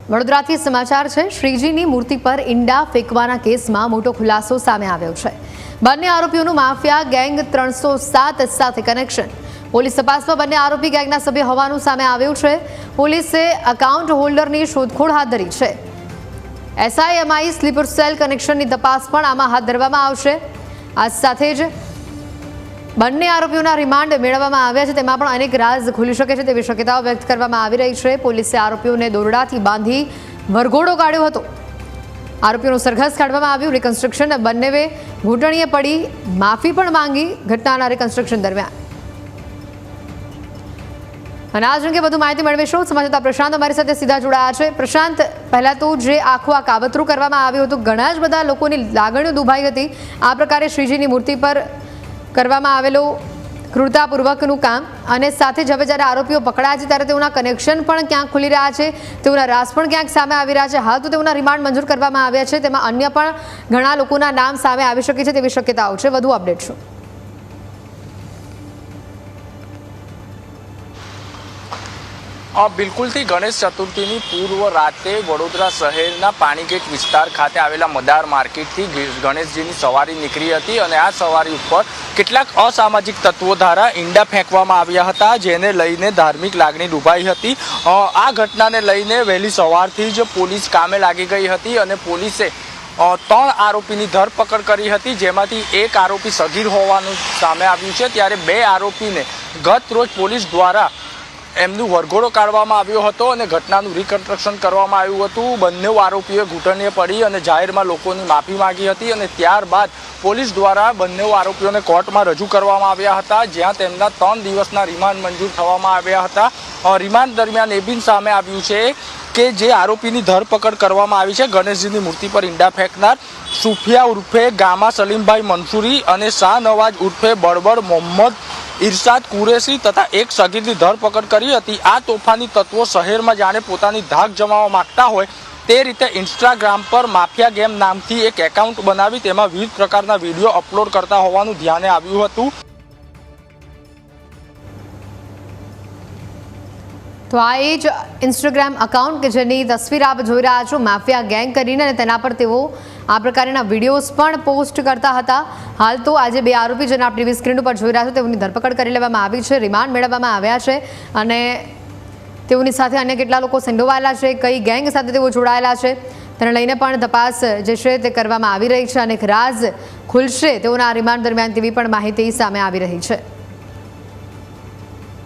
વડોદરાથી સમાચાર છે। શ્રીજીની મૂર્તિ પર ઈંડા ફેંકવાના કેસમાં મોટો ખુલાસો સામે આવ્યો છે। બંને આરોપીઓનું માફિયા ગેંગ 307 સાથે કનેક્શન। પોલીસ તપાસમાં બંને આરોપી ગેંગના સભ્ય હોવાનું સામે આવ્યું છે। પોલીસે એકાઉન્ટ હોલ્ડરની શોધખોળ હાથ ધરી છે। એસઆઈએમઆઈ સ્લીપર સેલ કનેક્શનની તપાસ પણ આમાં હાથ ધરવામાં આવશે। આ સાથે જ બંને આરોપીઓના રિમાન્ડ મેળવવામાં આવ્યા છે, તેમાં પણ અનેક રાજ ખુલી શકે છે તેવી શક્યતાઓ વ્યક્ત કરવામાં આવી રહી છે। પોલીસે આરોપીઓને દોરડાથી બાંધી વરઘોડો કાઢ્યો હતો। આરોપીઓનું સરઘસ કાઢવામાં આવ્યું। રિકન્સ્ટ્રક્શન બંનેવે ઘૂંટણીએ પડી માફી પણ માંગી ઘટનાના રિકન્સ્ટ્રક્શન દરમિયાન। અને આજ અંગે વધુ માહિતી મેળવીશું। સમાચાર પ્રશાંત અમારી સાથે સીધા જોડાયા છે। પ્રશાંત, પહેલા તો જે આખું આ કાવતરું કરવામાં આવ્યું હતું, ઘણા જ બધા લોકોની લાગણીઓ દુભાઈ હતી। આ પ્રકારે શ્રીજીની મૂર્તિ પર કરવામાં આવેલું ક્રૂરતાપૂર્વકનું કામ, અને સાથે જ હવે જ્યારે આરોપીઓ પકડાયા છે ત્યારે તેઓના કનેક્શન પણ ક્યાંક ખુલી રહ્યા છે, તેઓના રાજ પણ ક્યાંક સામે આવી રહ્યા છે। હાલ તો તેઓના રિમાન્ડ મંજૂર કરવામાં આવ્યા છે, તેમાં અન્ય પણ ઘણા લોકોના નામ સામે આવી શકે છે તેવી શક્યતાઓ છે। વધુ અપડેટ શું? બિલકુલથી ગણેશ ચતુર્થીની પૂર્વ રાતે વડોદરા શહેરના પાણીગેટ વિસ્તાર ખાતે આવેલા મદાર માર્કેટથી ગણેશજીની સવારી નીકળી હતી, અને આ સવારી ઉપર કેટલાક અસામાજિક તત્વો દ્વારા ઈંડા ફેંકવામાં આવ્યા હતા, જેને લઈને ધાર્મિક લાગણી ડૂબાઈ હતી। આ ઘટનાને લઈને વહેલી સવારથી જ પોલીસ કામે લાગી ગઈ હતી, અને પોલીસે 3 આરોપીની ધરપકડ કરી હતી, જેમાંથી એક આરોપી સગીર હોવાનું સામે આવ્યું છે। ત્યારે 2 આરોપીને ગત રોજ પોલીસ દ્વારા એમનું વરઘોડો કાઢવામાં આવ્યો હતો અને ઘટનાનું રિકન્સ્ટ્રક્શન કરવામાં આવ્યું હતું। બંને આરોપીઓએ ઘૂંટણીએ પડી અને જાહેરમાં લોકોની માફી માંગી હતી, અને ત્યારબાદ પોલીસ દ્વારા બંને આરોપીઓને કોર્ટમાં રજૂ કરવામાં આવ્યા હતા, જ્યાં તેમના 3 દિવસના રિમાન્ડ મંજૂર થવામાં આવ્યા હતા। રિમાન્ડ દરમિયાન એ બી સામે આવ્યું છે કે જે આરોપીની ધરપકડ કરવામાં આવી છે, ગણેશજીની મૂર્તિ પર ઈંડા ફેંકનાર સુફિયા ઉર્ફે ગામા સલીમભાઈ મંસૂરી અને શાહનવાજ ઉર્ફે બળબડ મોહમ્મદ ઇરશાદ કુરેશી તથા એક સગીરની ધરપકડ કરી હતી। આ તોફાની તત્વો શહેરમાં જાણે પોતાની ધાક જમાવવા માંગતા હોય તે રીતે ઇન્સ્ટાગ્રામ પર માફિયા ગેમ નામથી એક એકાઉન્ટ બનાવી તેમાં વિવિધ પ્રકારના વિડીયો અપલોડ કરતા હોવાનું ધ્યાને આવ્યું હતું। તો આ એ જ ઇન્સ્ટાગ્રામ એકાઉન્ટ કે જેની તસવીર આપ જોઈ રહ્યા છો, માફિયા ગેંગ કરીને, અને તેના પર તેઓ આ પ્રકારના વિડીયોઝ પણ પોસ્ટ કરતા હતા। હાલ તો આજે 2 આરોપી જેને આપણે ટીવી સ્ક્રીન ઉપર જોઈ રહ્યા છો તેઓની ધરપકડ કરી લેવામાં આવી છે, રિમાન્ડ મેળવવામાં આવ્યા છે, અને તેઓની સાથે અન્ય કેટલા લોકો સંડોવાયેલા છે, કઈ ગેંગ સાથે તેઓ જોડાયેલા છે તેને લઈને પણ તપાસ જે છે તે કરવામાં આવી રહી છે। અનેક રાજ ખુલશે તેઓના રિમાન્ડ દરમિયાન તેવી પણ માહિતી સામે આવી રહી છે।